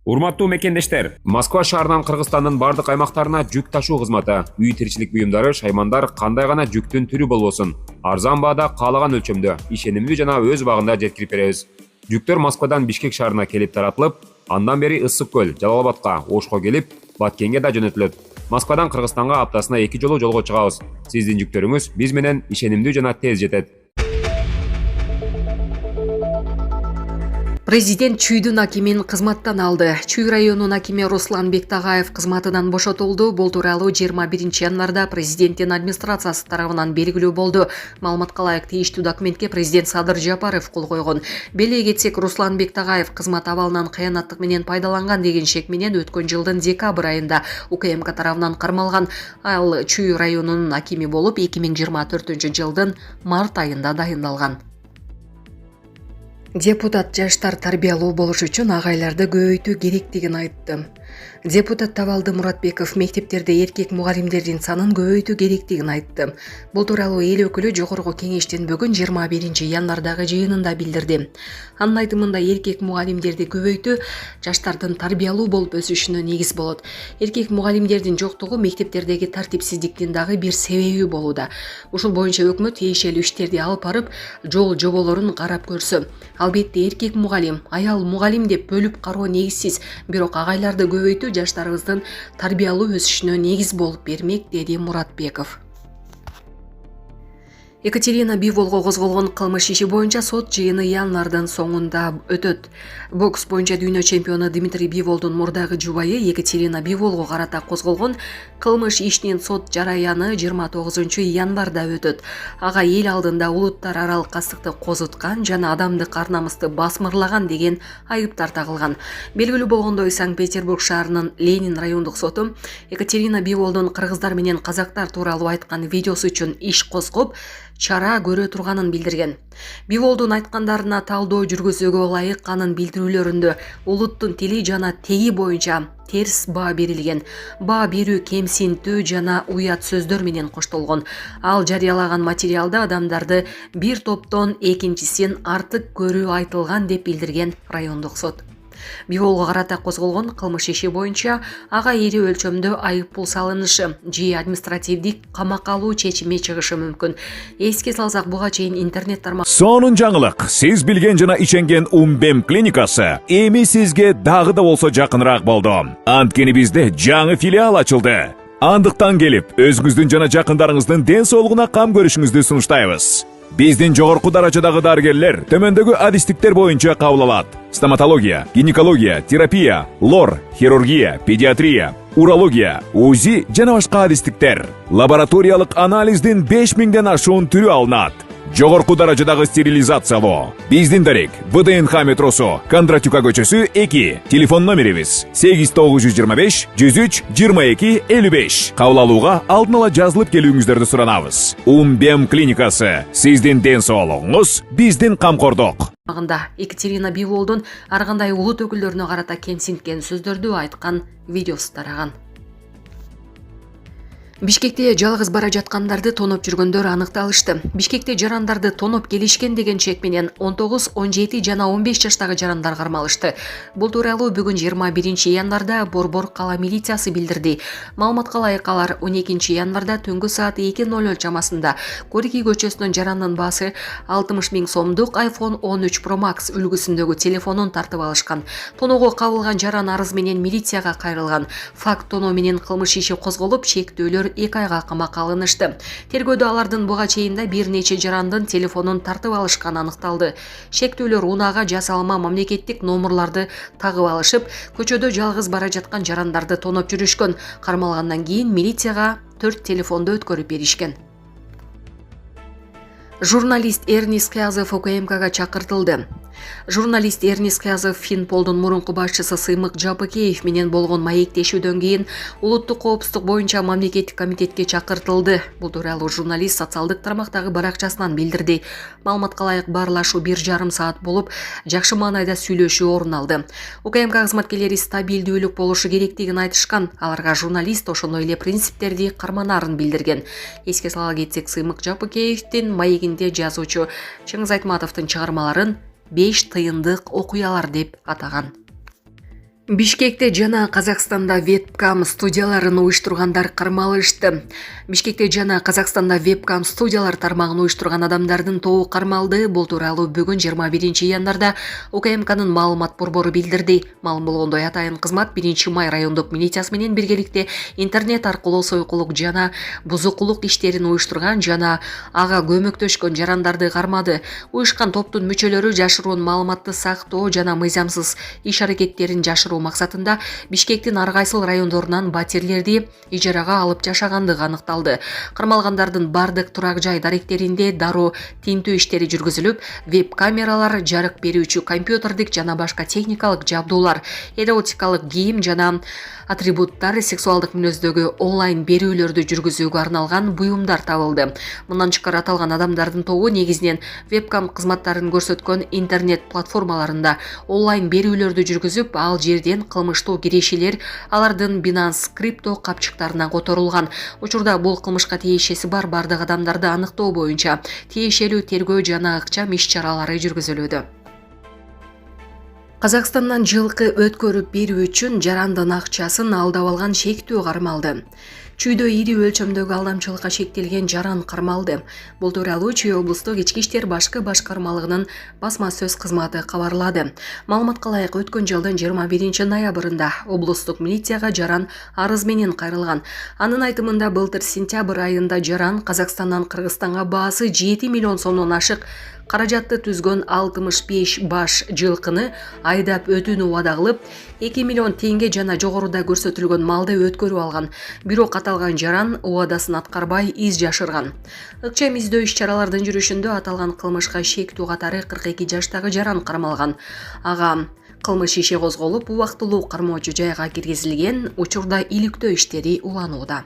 Урматтуу мекендештер, Москва шаарынан Кыргызстандын бардык аймактарына жүк ташуу кызматы, үй тиричилик буюмдары, шаймандар кандай гана жүктүн түрү болбосун, арзан баада каалаган өлчөмдө, ишенимдүү жана өз убагында жеткирип беребиз. Жүктөр Москвадан Бишкек шаарына келип таратылып, андан бери Ысык көл, Жалал-Абадка, Ошко келип, Баткенге да жөнөтүлөт. Москвадан Кыргызстанга аптасына 2 жолу жолго чыгабыз. Сиздин жүктөрүңүз биз менен ишенимдүү жана тез жетет. Президент Чүйдүн акимин кызматтан алды. Чүй районунун акими Руслан Бектагаев кызматынан бошотулду. Бул тууралуу 21 январда президенттин администрациясы тарабынан белгилүү болду. Маалыматка ылайык тийиштүү документке президент Садыр Жапаров кол койгон. Беле кетсек, Руслан Бектагаев кызмат абалынан кыянаттык менен пайдаланган деген шек менен өткөн жылдын декабрь айында УКМК тарабынан кармалган. Ал Чүй районунун акими болуп 2024 жылдын март айында дайындалган. Депутат жаштар тарбиялуу болуш үчүн агайларды көбөйтүү керектигин айтты. Депутат Табалды Муратбеков мектептерде эркек мугалимдердин санын көбөйтүү керектигин айтты. Бул тууралуу эл өкүлү Жогорку кеңештин бүгүн 21 январдагы жыйынында билдирди. Анын айтымында эркек мугалимдерди көбөйтүү жаштардын тарбиялуу болуп өсүшүнө негиз болот. Эркек мугалимдердин жоктугу мектептердеги тартипсиздиктин дагы бир себеби болууда. Ушул боюнча өкмөт тиешелүү иштерди алып барып, жол жоболорун карап көрсө. Албетте эркек мугалим, аял мугалим деп бөлүп кароо негизсиз, бирок агайларды көбөйтүү жаштарыбыздын тарбиялуу өсүшүнө негиз болуп бермек, деди Муратбеков. Екатерина Биволго козголгон кылмыш иши боюнча сот жыйыны январдын соңунда өтөт. Бокс боюнча дүйнө чемпиону Дмитрий Биволдун мурдагы жубайы Екатерина Биволго карата козголгон кылмыш ишинин сот жараяны 29 январда өтөт. Ага эл алдында улуттар аралык кастыкты козуткан жана адамдык ар-намысты басмырлаган деген айыптар тагылган. Белгилүү болгондой, Санкт-Петербург шаарынын Ленин райондук соту Екатерина Биволдун кыргыздар менен казактар тууралуу айткан видеосу үчүн иш козгоп, чара көрө турганын билдирген. Биволдун айткандарына талдоо жүргүзүүгө ылайык анын билдирүүлөрүндө улуттун тили жана теги боюнча терс баа берилген. Баа берүү кемсинтүү жана уят сөздөр менен коштолгон. Ал жарыялаган материалда адамдарды бир топтон экинчисин артык көрүү айтылган деп билдирген райондук сот. Биволго карата козголгон кылмыш иши боюнча ага ири өлчөмдө айып пул салынышы же административдик камакка алуу чечими чыгышы мүмкүн. Эске салсак, буга чейин интернет тармак. Сонун жаңылык. Сиз билген жана ишенген Умбем клиникасы эми сизге дагы да болсо жакыныраак болду. Анткени бизде жаңы филиал ачылды. Андыктан келип, өзүңүздүн жана жакындарыңыздын ден соолугуна кам көрүшүңүздү сунуштайбыз. Биздин жогорку даражадагы дарыгерлер төмөндөгү адистиктер боюнча кабыл алат: стоматология, гинекология, терапия, лор, хирургия, педиатрия, урология, УЗИ жана башка адистиктер. Лабораториялык анализдин 5000ден ашуун түрү алынат. Жогорку даражадагы стерилизациялоо. Биздин дарек ВДНХ метросу, Кондратюка көчөсү 2. Телефон номерибиз 8925 103 22 55. Кабыл алууга алдын ала жазылып келүүңүздөрдү суранабыз. Умбем клиникасы. Сиздин ден соолугуңуз, биздин камкордук. Екатерина Биволдун ар кандай улут өкүлдөрүнө карата кемсинткен сөздөрдү айткан видеосу тараган. Бишкекте жалгыз бара жаткандарды тоноп жүргөндөр аныкталышты. Бишкекте жарандарды тоноп келишкен деген чек менен 19, 17 жана 15 жаштагы жарандар кармалышты. Бул тууралуу бүгүн 21 январда Борбор кала милициясы билдирди. Маалыматка ылайык, алар 12 январда түнгү саат 2:00 чамасында Горький көчөсүнүн жарандын баасы 60 000 сомдук iPhone 13 Pro Max үлгүсүндөгү телефонун тартып алышкан. Тоноого кабылган жаран арыз менен милицияга кайрылган. Факт тоноо менен кылмыш иши козголуп, чектөөлөр 2 айга камакка алынышты. Тергөөдө алардын буга чейин бир нече жарандын телефонун тартып алышканы аныкталды. Шектөөлөр унаага жасалма мамлекеттик номерларды тагып алышып, көчөдө жалгыз бара жаткан жарандарды тоноп жүрүшкөн. Кармалгандан кийин милицияга 4 телефонду өткөрүп беришкен. Журналист Эрнис Кязов УКМКга чакыртылды. Журналист Эрнис Кязов Финполдун мурунку башчысы Сыймык Жапыкеев менен болгон маектешүүдөн кийин улуттук коопсуздук боюнча мамлекеттик комитетке чакыртылды. Бул тууралуу журналист социалдык тармактагы баракчасынан билдирди. Маалыматка ылайык, баарлашуу 1,5 саат болуп, жакшы маанайда сүйлөшүү орун алды. УКМК кызматкерлери стабилдүүлүк болушу керектигин айтышкан. Аларга журналист ошондой эле принциптерди карманаарын билдирген. Эске сала кетсек, Сыймык Жапыкеевдин маегинде жазуучу Чыңгыз Айтматовдун чыгармаларын 5 тыйындык окуялар деп атаган. Бишкекте жана Казакстанда вебкам студияларын уюштургандар кармалышты. Бишкекте жана Казакстанда вебкам студиялар тармагын уюштурган адамдардын тобу кармалды. Бул тууралуу бүгүн 21 январда УКМКнын маалымат борбору билдирди. Маалым болгондой, атайын кызмат 1 май райондук милициясы менен биргеликте интернет аркылуу сойкулук жана бузукулук иштерин уюштурган жана ага көмөктөшкөн жарандарды кармады. Уюшкан топтун мүчөлөрү жашыруун маалыматты сактоо жана мыйзамсыз иш аракеттерин жашыруу максатында Бишкектин ар кайсыл райондорунан батирлерди ижарага алып жашагандыгы аныкталды. Кармалгандардын бардык турак жай даректеринде дароо тинтүү иштери жүргүзүлүп, веб-камералар, жарык берүүчү компьютердик жана башка техникалык жабдуулар, эротикалык кийим жана атрибуттар, сексуалдык мүнөздөгү онлайн берүүлөрдү жүргүзүүгө арналган буюмдар табылды. Мындан тышкары аталган адамдардын тобу негизинен вебкам кызматтарын көрсөткөн интернет платформаларында онлайн берүүлөрдү жүргүзүп, ал жерден кылмыштуу кирешелер алардын Binance крипто капчыктарына которулган. Учурда бул кылмышка тиешеси бар бардык адамдарды аныктоо боюнча тиешелүү тергөө жана ыкчам иш-чаралары жүргүзүлүүдө. Казакстандан жылкы өткөрүп берүү үчүн жарандын акчасын алдап алган шектүү кармалды. Чүйдө ири өлчөмдөгү алдамчылыкка шектелген жаран кармалды. Бул тууралуу Чүй облустук ички иштер башкы башкармалыгынын басма сөз кызматы кабарлады. Маалыматка ылайык, өткөн жылдын 21 ноябрында облустук милицияга жаран арыз менен кайрылган. Анын айтымында былтыр сентябрь айында жаран Казакстандан Кыргызстанга баасы 7 миллион сомдон ашык каражатты түзгөн 65 баш жылкыны айдап өтүүнү убада кылып, 2 миллион теңге жана жогоруда көрсөтүлгөн малды өткөрүп алган. Бирок аталган жаран убадасын аткарбай из жашырган. Ыкчам издөө иш-чаралардын жүрүшүндө аталган кылмышка шектүү катары 42 жаштагы жаран кармалган. Ага кылмыш иши козголуп, убактылуу кармоочу жайга киргизилген. Учурда иликтөө иштери уланууда.